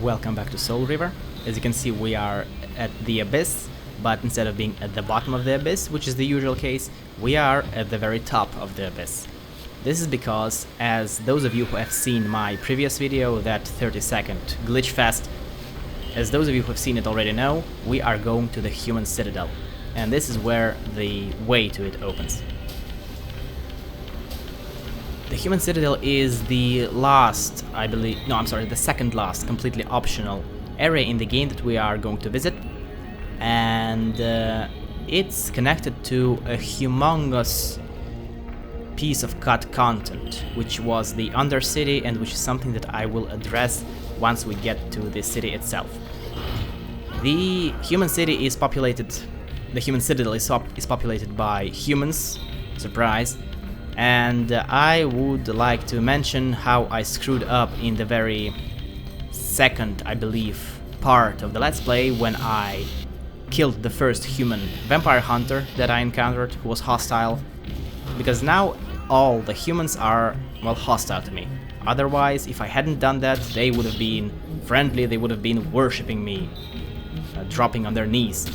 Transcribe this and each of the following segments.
welcome back to Soul Reaver. As you can see, we are at the Abyss, but instead of being at the bottom of the Abyss, which is the usual case, we are at the very top of the Abyss. This is because, as those of you who have seen my previous video, that 30-second glitch fest, as those of you who have seen it already know, we are going to the Human Citadel, and this is where the way to it opens. The Human Citadel is the last, I believe, no, I'm sorry, the second last completely optional area in the game that we are going to visit, and it's connected to a humongous piece of cut content, which was the Undercity, and which is something that I will address once we get to the city itself. The Human City is populated, the Human Citadel is populated by humans, surprise, and I would like to mention how I screwed up in the very second, I believe, part of the Let's Play when I killed the first human vampire hunter that I encountered who was hostile, because now all the humans are, well, hostile to me. Otherwise, if I hadn't done that, they would have been friendly, they would have been worshipping me, dropping on their knees.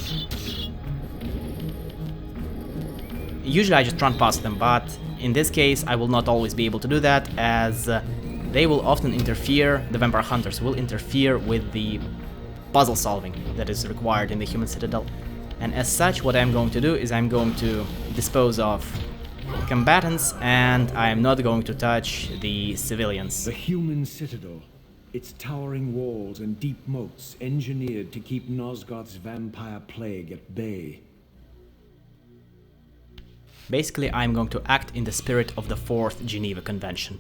Usually I just run past them, but in this case I will not always be able to do that, as they will often interfere, the vampire hunters will interfere with the puzzle solving that is required in the Human Citadel. And as such, what I'm going to do is I'm going to dispose of combatants, and I am not going to touch the civilians. The Human Citadel, its towering walls and deep moats engineered to keep Nosgoth's vampire plague at bay. Basically, I'm going to act in the spirit of the 4th Geneva Convention.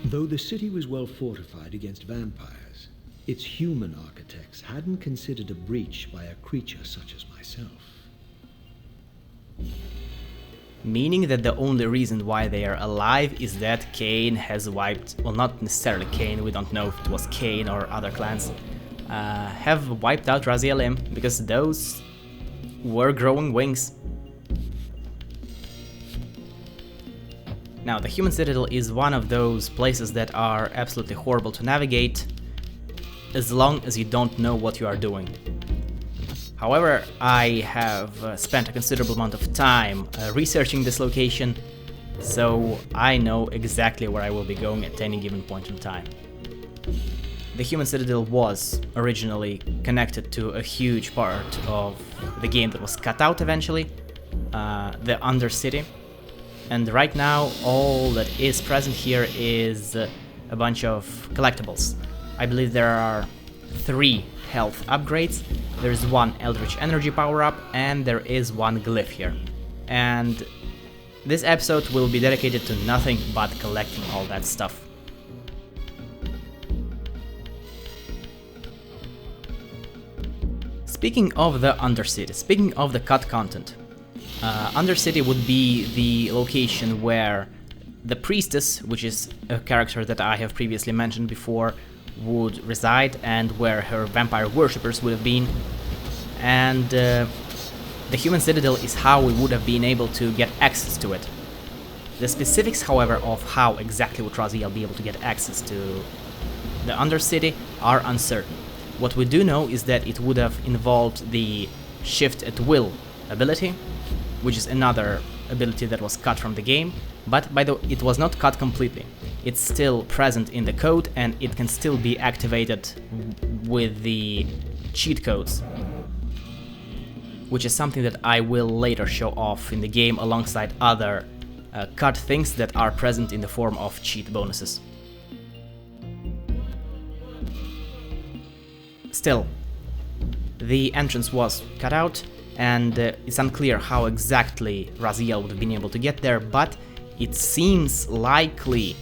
Though the city was well fortified against vampires, its human architects hadn't considered a breach by a creature such as myself. Meaning that the only reason why they are alive is that Kain has wiped, well, not necessarily Kain, we don't know if it was Kain or other clans, have wiped out Raziel, because those were growing wings. Now, the Human Citadel is one of those places that are absolutely horrible to navigate, as long as you don't know what you are doing. However, I have spent a considerable amount of time researching this location, so I know exactly where I will be going at any given point in time. The Human Citadel was originally connected to a huge part of the game that was cut out eventually, the Undercity, and right now all that is present here is a bunch of collectibles. I believe there are 3 health upgrades, there's 1 Eldritch Energy power-up, and there is 1 Glyph here. And this episode will be dedicated to nothing but collecting all that stuff. Speaking of the Undercity, speaking of the cut content, Undercity would be the location where the Priestess, which is a character that I have previously mentioned before, would reside, and where her vampire worshippers would have been. And the Human Citadel is how we would have been able to get access to it. The specifics, however, of how exactly would Raziel be able to get access to the Undercity are uncertain. What we do know is that it would have involved the Shift at Will ability, which is another ability that was cut from the game, but it was not cut completely. It's still present in the code, and it can still be activated with the cheat codes, which is something that I will later show off in the game alongside other cut things that are present in the form of cheat bonuses. Still, the entrance was cut out, and it's unclear how exactly Raziel would have been able to get there, but it seems likely,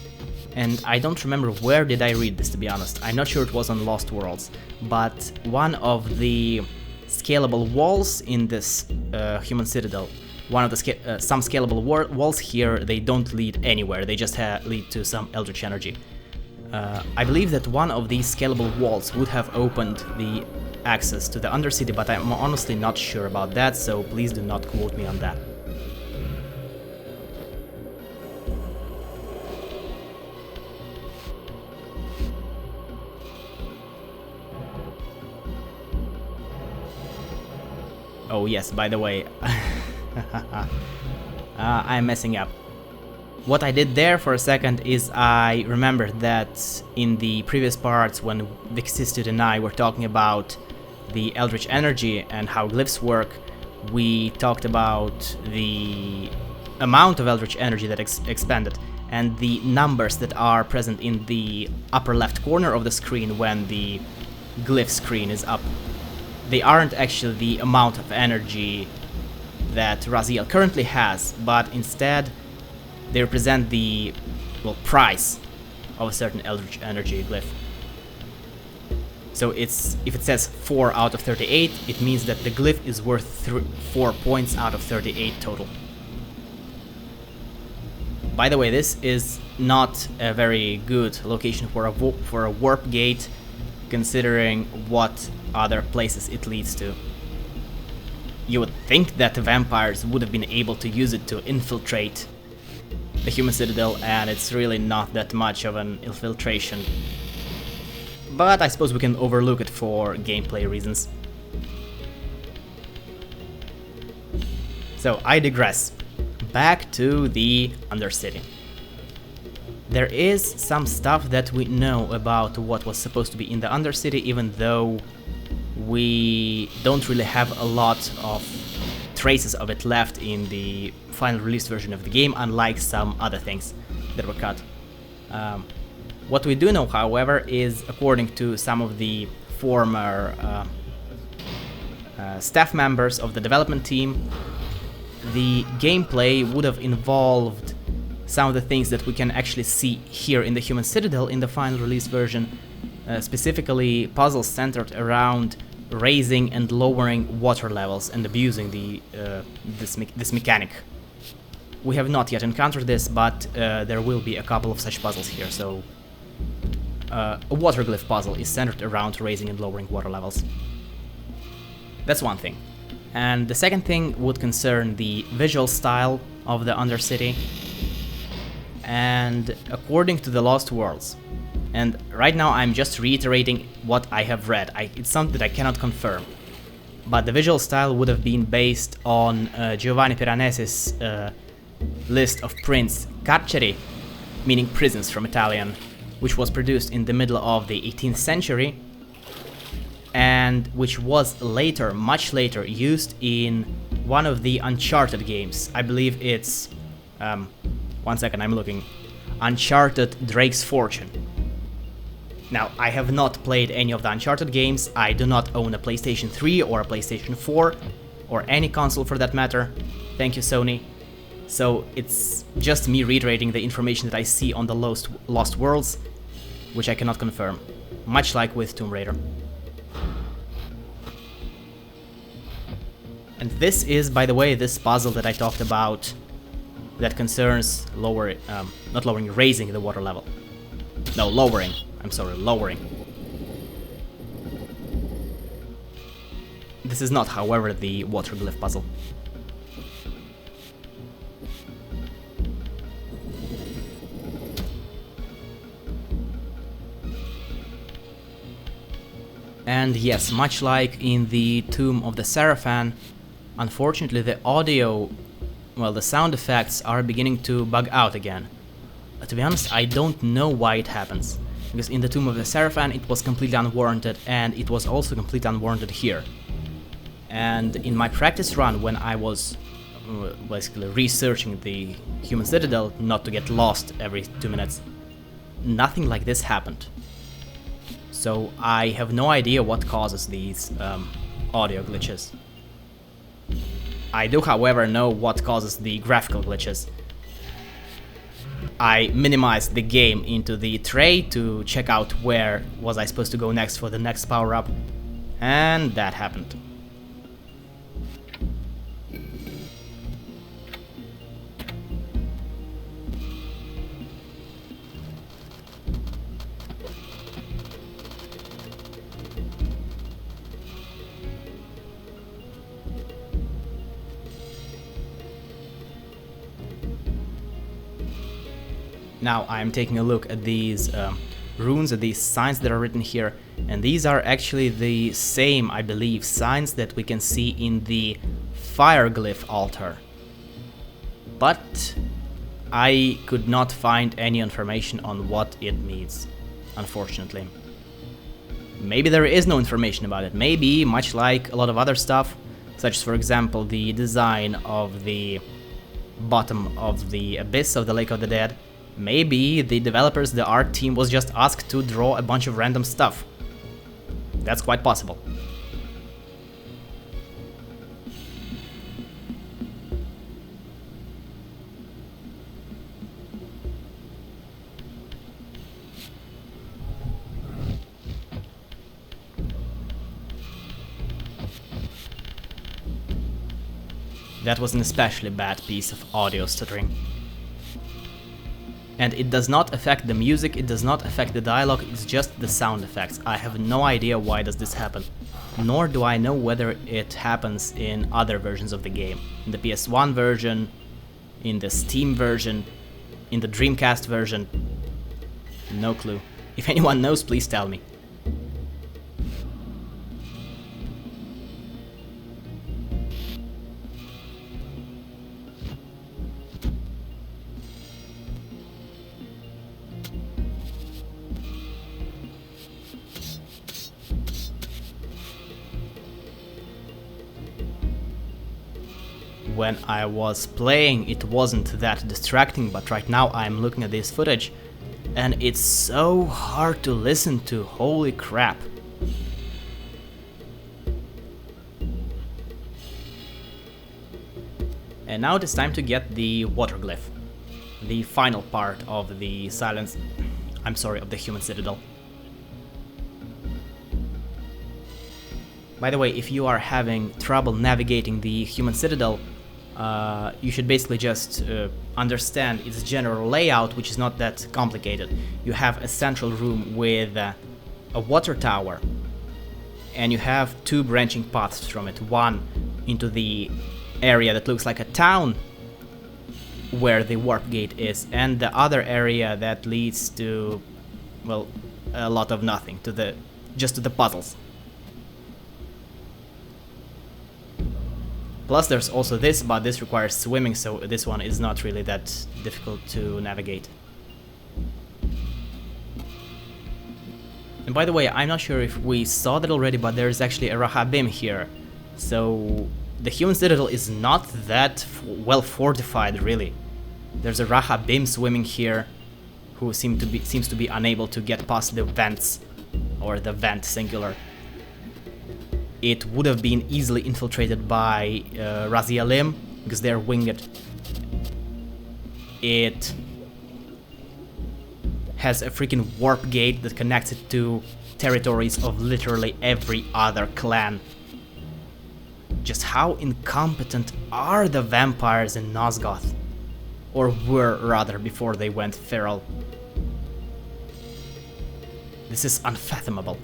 and I don't remember where did I read this, to be honest. I'm not sure it was on Lost Worlds, but one of the scalable walls in this Human Citadel, one of the some scalable walls here, they don't lead anywhere, they just lead to some Eldritch Energy. I believe that one of these scalable walls would have opened the access to the Undercity, but I'm honestly not sure about that, so please do not quote me on that. Oh yes, by the way, I'm messing up. What I did there for a second is I remembered that in the previous parts when Vixistud and I were talking about the Eldritch Energy and how glyphs work, we talked about the amount of Eldritch Energy that expanded and the numbers that are present in the upper left corner of the screen when the glyph screen is up. They aren't actually the amount of energy that Raziel currently has, but instead they represent the, well, price of a certain Eldritch Energy glyph. So it's, if it says 4 out of 38, it means that the glyph is worth 4 points out of 38 total. By the way, this is not a very good location for a warp gate, considering what other places it leads to. You would think that the vampires would have been able to use it to infiltrate the Human Citadel, and it's really not that much of an infiltration. But I suppose we can overlook it for gameplay reasons. So I digress. Back to the Undercity. There is some stuff that we know about what was supposed to be in the Undercity, even though we don't really have a lot of traces of it left in the final release version of the game, unlike some other things that were cut. What we do know, however, is according to some of the former staff members of the development team, the gameplay would have involved some of the things that we can actually see here in the Human Citadel in the final release version, specifically puzzles centered around raising and lowering water levels and abusing this mechanic. We have not yet encountered this, but there will be a couple of such puzzles here. So a water glyph puzzle is centered around raising and lowering water levels. That's one thing. And the second thing would concern the visual style of the Undercity. And according to the Lost Worlds, and right now I'm just reiterating what I have read, it's something that I cannot confirm, but the visual style would have been based on Giovanni Piranesi's list of prints carceri, meaning prisons from Italian, which was produced in the middle of the 18th century, and which was later, much later, used in one of the Uncharted games. I believe it's... one second, I'm looking. Uncharted Drake's Fortune. Now, I have not played any of the Uncharted games. I do not own a PlayStation 3 or a PlayStation 4, or any console for that matter. Thank you, Sony. So it's just me reiterating the information that I see on the Lost Worlds, which I cannot confirm, much like with Tomb Raider. And this is, by the way, this puzzle that I talked about that concerns not lowering, raising the water level. No, lowering. I'm sorry, lowering. This is not, however, the water glyph puzzle. And yes, much like in the Tomb of the Seraphan, unfortunately the audio, well, the sound effects are beginning to bug out again. To be honest, I don't know why it happens, because in the Tomb of the Seraphan it was completely unwarranted, and it was also completely unwarranted here. And in my practice run, when I was basically researching the Human Citadel, not to get lost every 2 minutes, nothing like this happened. So I have no idea what causes these audio glitches. I do, however, know what causes the graphical glitches. I minimized the game into the tray to check out where was I supposed to go next for the next power-up, and that happened. Now I'm taking a look at these runes, at these signs that are written here, And these are actually the same, I believe, signs that we can see in the fire glyph altar. But I could not find any information on what it means, unfortunately. Maybe there is no information about it. Maybe, much like a lot of other stuff, such as, for example, the design of the bottom of the abyss of the Lake of the Dead, maybe the developers, the art team, was just asked to draw a bunch of random stuff. That's quite possible. That was an especially bad piece of audio stuttering. And it does not affect the music, it does not affect the dialogue, it's just the sound effects. I have no idea why does this happen. Nor do I know whether it happens in other versions of the game. In the PS1 version, in the Steam version, in the Dreamcast version. No clue. If anyone knows, please tell me. When I was playing, it wasn't that distracting, but right now I'm looking at this footage and it's so hard to listen to, holy crap. And now it is time to get the water glyph, the final part of the of the Human Citadel. By the way, if you are having trouble navigating the Human Citadel, you should basically just understand its general layout, which is not that complicated. You have a central room with a water tower, and you have two branching paths from it. One into the area that looks like a town, where the warp gate is, and the other area that leads to, well, a lot of nothing, just to the puzzles. Plus there's also this, but this requires swimming, so this one is not really that difficult to navigate. And by the way, I'm not sure if we saw that already, but there's actually a Rahabim here. So the Human Citadel is not that well fortified, really. There's a Rahabim swimming here, who seems to be unable to get past the vents, or the vent singular. It would have been easily infiltrated by Razialim, because they're winged. It has a freaking warp gate that connects it to territories of literally every other clan. Just how incompetent are the vampires in Nosgoth? Or were, rather, before they went feral. This is unfathomable.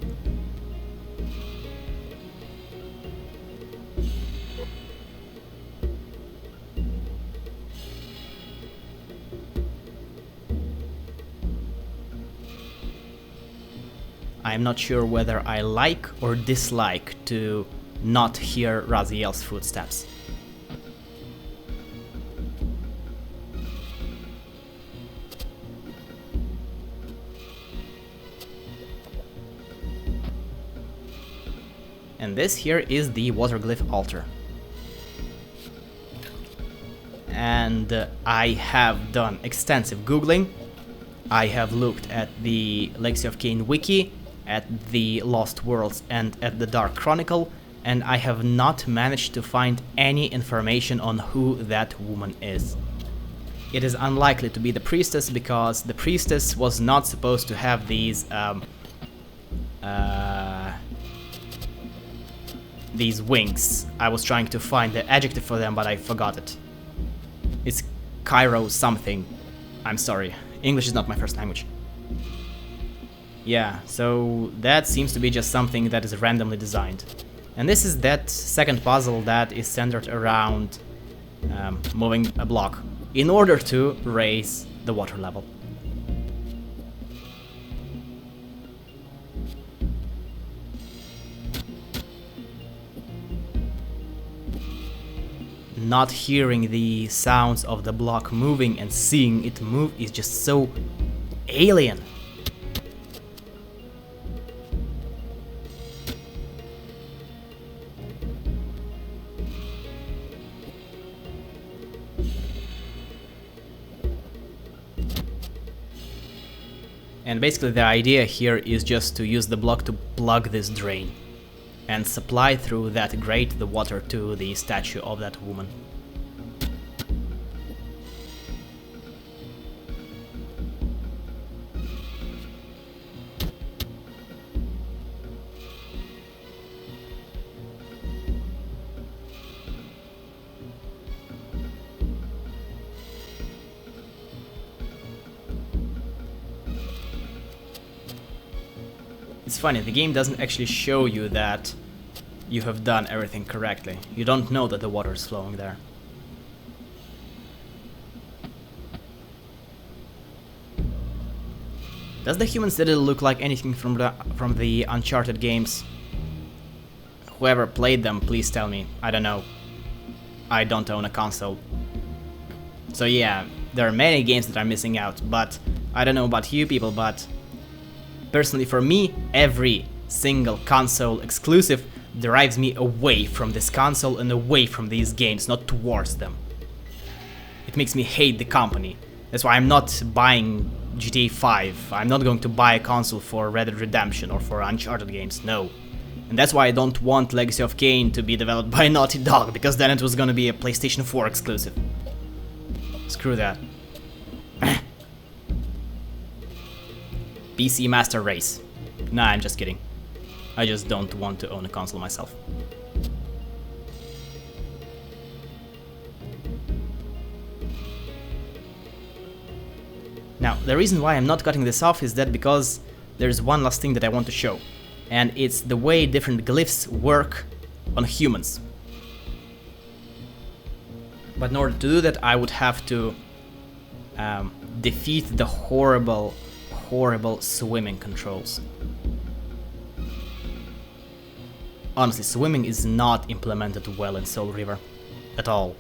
I'm not sure whether I like or dislike to not hear Raziel's footsteps. And this here is the water glyph altar. And I have done extensive googling. I have looked at the Legacy of Kain wiki, at the Lost Worlds, and at the Dark Chronicle, and I have not managed to find any information on who that woman is. It is unlikely to be the priestess, because the priestess was not supposed to have these wings. I was trying to find the adjective for them, but I forgot it. It's Cairo something. I'm sorry, English is not my first language. Yeah, so that seems to be just something that is randomly designed. And this is that second puzzle that is centered around moving a block in order to raise the water level. not hearing the sounds of the block moving and seeing it move is just so alien. And basically the idea here is just to use the block to plug this drain and supply through that grate the water to the statue of that woman. It's funny, the game doesn't actually show you that you have done everything correctly. You don't know that the water is flowing there. Does the Human Citadel look like anything from the Uncharted games? Whoever played them, please tell me. I don't know. I don't own a console. So yeah, there are many games that I'm missing out, but I don't know about you people, but personally for me, every single console exclusive drives me away from this console and away from these games, not towards them. It makes me hate the company. That's why I'm not buying GTA 5. I'm not going to buy a console for Red Dead Redemption or for Uncharted games, no. And that's why I don't want Legacy of Kain to be developed by Naughty Dog, because then it was gonna be a PlayStation 4 exclusive. Screw that. PC Master Race. Nah, I'm just kidding. I just don't want to own a console myself. Now, the reason why I'm not cutting this off is that because there's one last thing that I want to show, and it's the way different glyphs work on humans. But in order to do that, I would have to defeat the horrible swimming controls. Honestly, swimming is not implemented well in Soul Reaver at all.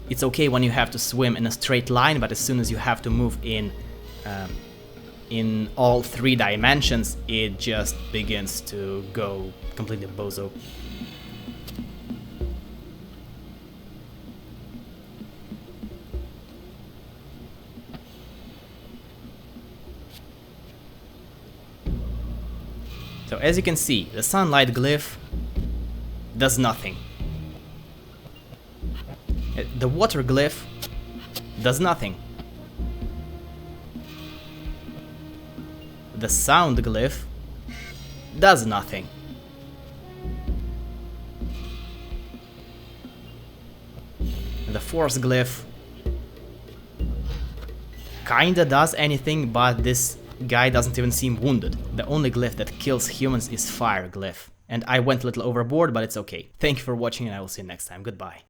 It's okay when you have to swim in a straight line, but as soon as you have to move in all 3 dimensions, it just begins to go completely bozo. So as you can see, the sunlight glyph does nothing. The water glyph does nothing. The sound glyph does nothing. The force glyph kinda does anything, but this guy doesn't even seem wounded. The only glyph that kills humans is fire glyph. And I went a little overboard, but it's okay. Thank you for watching and I will see you next time. Goodbye.